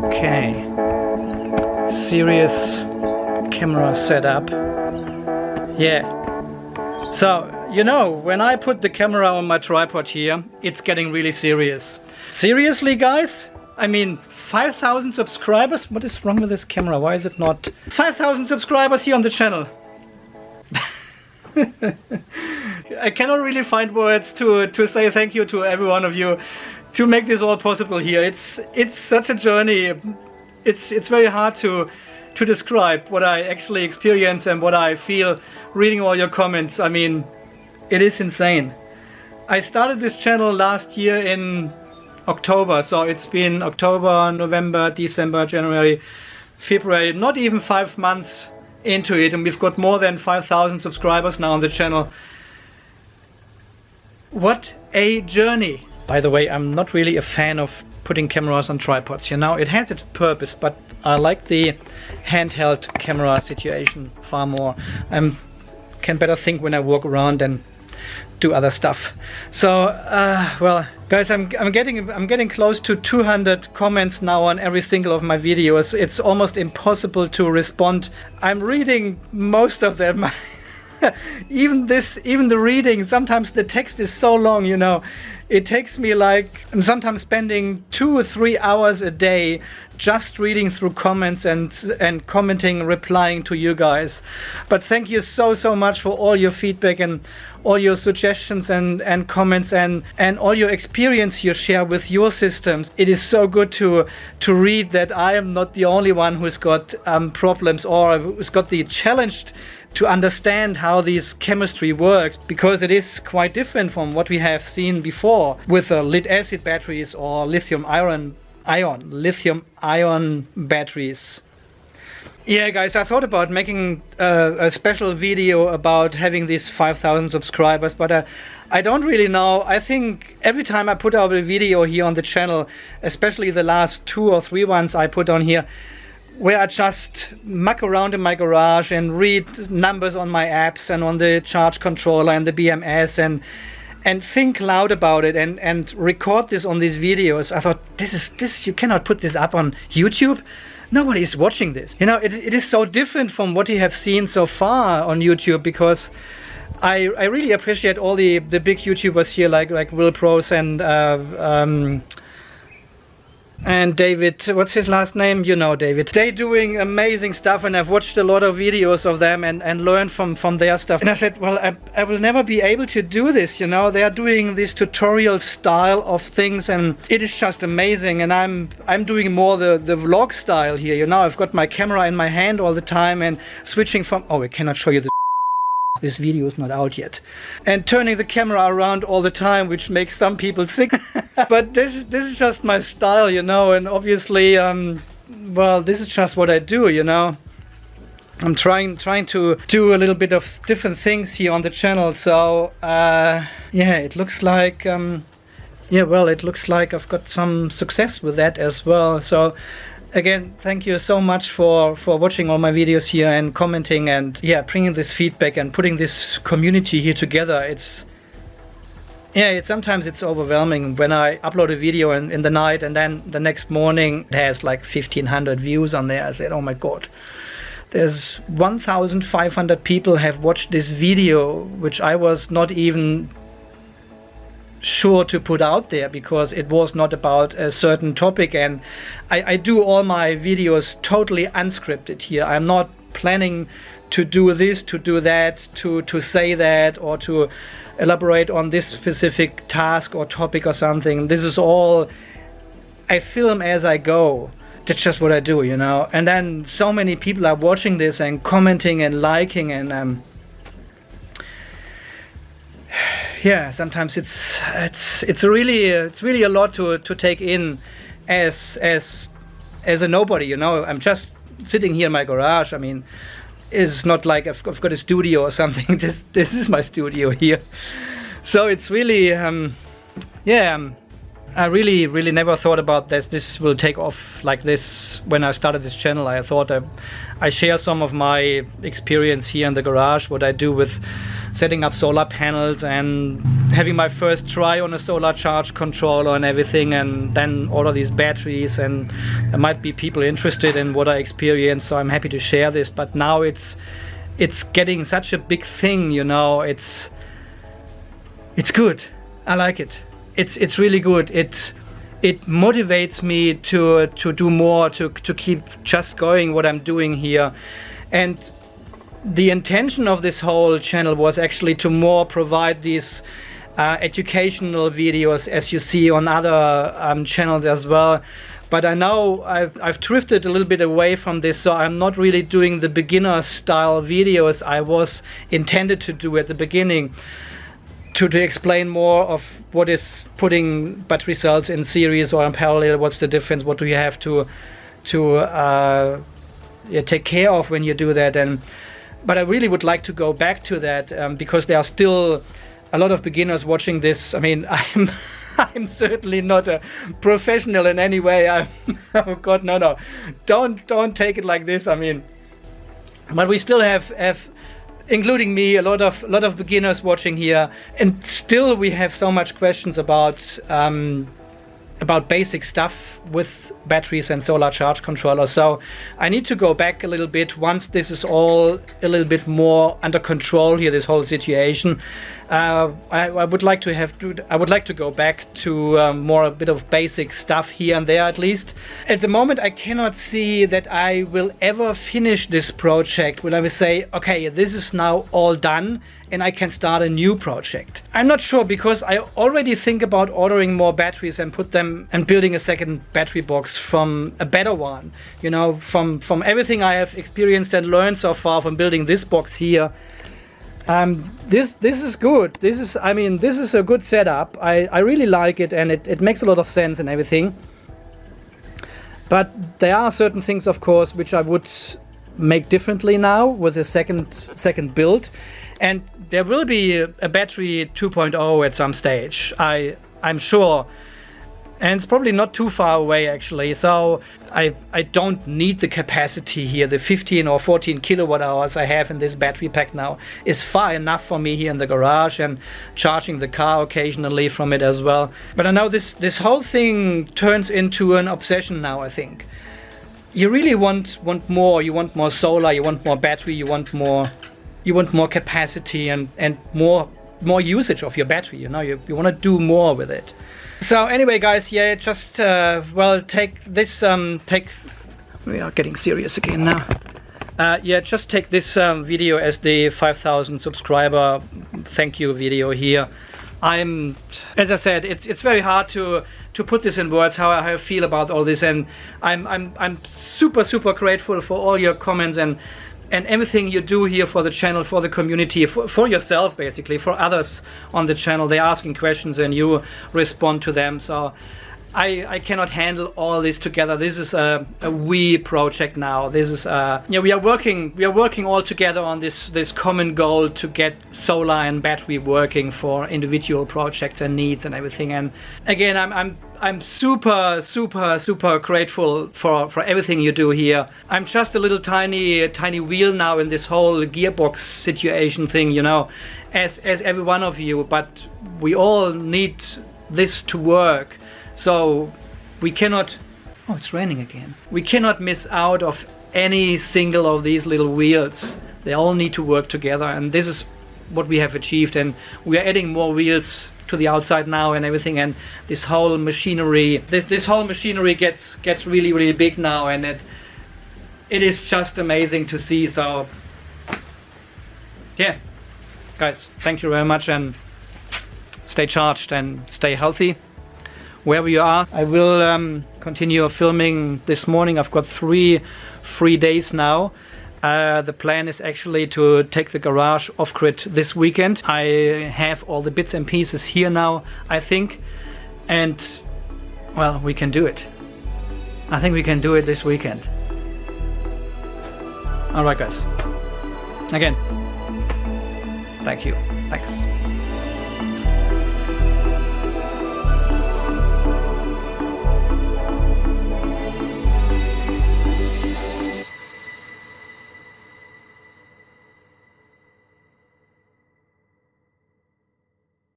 Okay. Serious camera setup. Yeah. So, you know, when I put the camera on my tripod here, it's getting really serious. Seriously, guys? I mean, 5,000 subscribers? What is wrong with this camera? Why is it not? 5,000 subscribers here on the channel. I cannot really find words to say thank you to every one of you to make this all possible here. It's such a journey. It's very hard to describe what I actually experience and what I feel reading all your comments. I mean, it is insane. I started this channel last year in October, so it's been October, November, December, January, February, not even 5 months into it, and we've got more than 5,000 subscribers now on the channel. What a journey! By the way, I'm not really a fan of putting cameras on tripods, you know, it has its purpose, but I like the handheld camera situation far more. I can better think when I walk around and do other stuff. So well, guys, I'm getting close to 200 comments now on every single of my videos. It's almost impossible to respond. I'm reading most of them. even the reading, sometimes the text is so long, you know. It takes me like, I'm sometimes spending 2 or 3 hours a day just reading through comments and commenting, replying to you guys. But thank you so much for all your feedback and all your suggestions and comments and all your experience you share with your systems. It is so good to read that I am not the only one who's got problems or who's got the challenge to understand how this chemistry works, because it is quite different from what we have seen before with lead acid batteries or lithium ion batteries. Yeah, guys, I thought about making a special video about having these 5,000 subscribers, but I don't really know. I think every time I put out a video here on the channel, especially the last 2 or 3 ones I put on here, where I just muck around in my garage and read numbers on my apps and on the charge controller and the BMS and think loud about it and record this on these videos. I thought, this you cannot put this up on YouTube. Nobody is watching this. You know, it is so different from what you have seen so far on YouTube, because I really appreciate all the big YouTubers here like Will Pros and David, what's his last name? You know, David. They doing amazing stuff, and I've watched a lot of videos of them and learned from their stuff. And I said, well, I will never be able to do this, you know. They are doing this tutorial style of things, and it is just amazing. And I'm doing more the vlog style here, you know. I've got my camera in my hand all the time and switching from, oh, I cannot show you the this video is not out yet, and turning the camera around all the time, which makes some people sick. But this is just my style, you know, and obviously well, this is just what I do, you know. I'm trying to do a little bit of different things here on the channel. So yeah, it looks like yeah, well, it looks like I've got some success with that as well. So again, thank you so much for watching all my videos here and commenting and, yeah, bringing this feedback and putting this community here together. It's, yeah, sometimes it's overwhelming when I upload a video in the night and then the next morning it has like 1,500 views on there. I said, oh my god, there's 1,500 people have watched this video, which I was not even sure to put out there because it was not about a certain topic. And I do all my videos totally unscripted here. I'm not planning to do this, to do that, to say that, or to elaborate on this specific task or topic or something. This is all I film as I go. That's just what I do, you know. And then so many people are watching this and commenting and liking, and yeah, sometimes it's really a lot to take in as a nobody, you know. I'm just sitting here in my garage. I mean, it's not like I've got a studio or something. This is my studio here. So it's really yeah, I really never thought about this will take off like this when I started this channel. I thought I share some of my experience here in the garage, what I do with setting up solar panels and having my first try on a solar charge controller and everything, and then all of these batteries, and there might be people interested in what I experience, so I'm happy to share this. But now it's getting such a big thing, you know. It's good. I like it. It's really good. It motivates me to do more, to keep just going what I'm doing here. And the intention of this whole channel was actually to more provide these educational videos, as you see on other channels as well. But I know I've drifted a little bit away from this, so I'm not really doing the beginner style videos I was intended to do at the beginning, to explain more of what is putting battery cells in series or in parallel, what's the difference, what do you have to take care of when you do that. But I really would like to go back to that, because there are still a lot of beginners watching this. I mean, I'm certainly not a professional in any way. Oh God, no, don't take it like this. I mean, but we still have, including me, a lot of beginners watching here, and still we have so much questions about basic stuff with batteries and solar charge controllers. So I need to go back a little bit once this is all a little bit more under control here, this whole situation. I would like to go back to a bit of basic stuff here and there, at least. At the moment I cannot see that I will ever finish this project. Will I ever say, okay, this is now all done and I can start a new project? I'm not sure, because I already think about ordering more batteries and put them and building a second battery box from a better one. You know, from everything I have experienced and learned so far from building this box here. This is good. This is a good setup. I really like it, and it makes a lot of sense and everything. But there are certain things, of course, which I would make differently now with a second build. And there will be a battery 2.0 at some stage, I'm sure. And it's probably not too far away, actually. So I don't need the capacity here. The 15 or 14 kilowatt hours I have in this battery pack now is far enough for me here in the garage, and charging the car occasionally from it as well. But I know this whole thing turns into an obsession now, I think. You really want more. You want more solar, you want more battery, you want more capacity and more usage of your battery. You know, you want to do more with it. So anyway, guys, yeah, just take this. We are getting serious again now. Yeah, just take this video as the 5,000 subscriber thank you video here. As I said, it's very hard to put this in words how I feel about all this, and I'm super grateful for all your comments and everything you do here for the channel, for the community, for yourself, basically, for others on the channel. They're asking questions and you respond to them. So I cannot handle all this together. This is a we project now. This is we are working all together on this common goal to get solar and battery working for individual projects and needs and everything. And again, I'm super grateful for everything you do here. I'm just a little tiny wheel now in this whole gearbox situation thing, you know, as every one of you, but we all need this to work. So we cannot, oh, it's raining again. We cannot miss out of any single of these little wheels. They all need to work together, and this is what we have achieved. And we are adding more wheels to the outside now and everything, and this whole machinery, this whole machinery gets really big now, and it is just amazing to see. So yeah, guys, thank you very much, and stay charged and stay healthy wherever you are. I will continue filming this morning. I've got 3 free days now. The plan is actually to take the garage off-grid this weekend. I have all the bits and pieces here now, I think, and well, we can do it. I think we can do it this weekend. Alright, guys, again, thank you, thanks.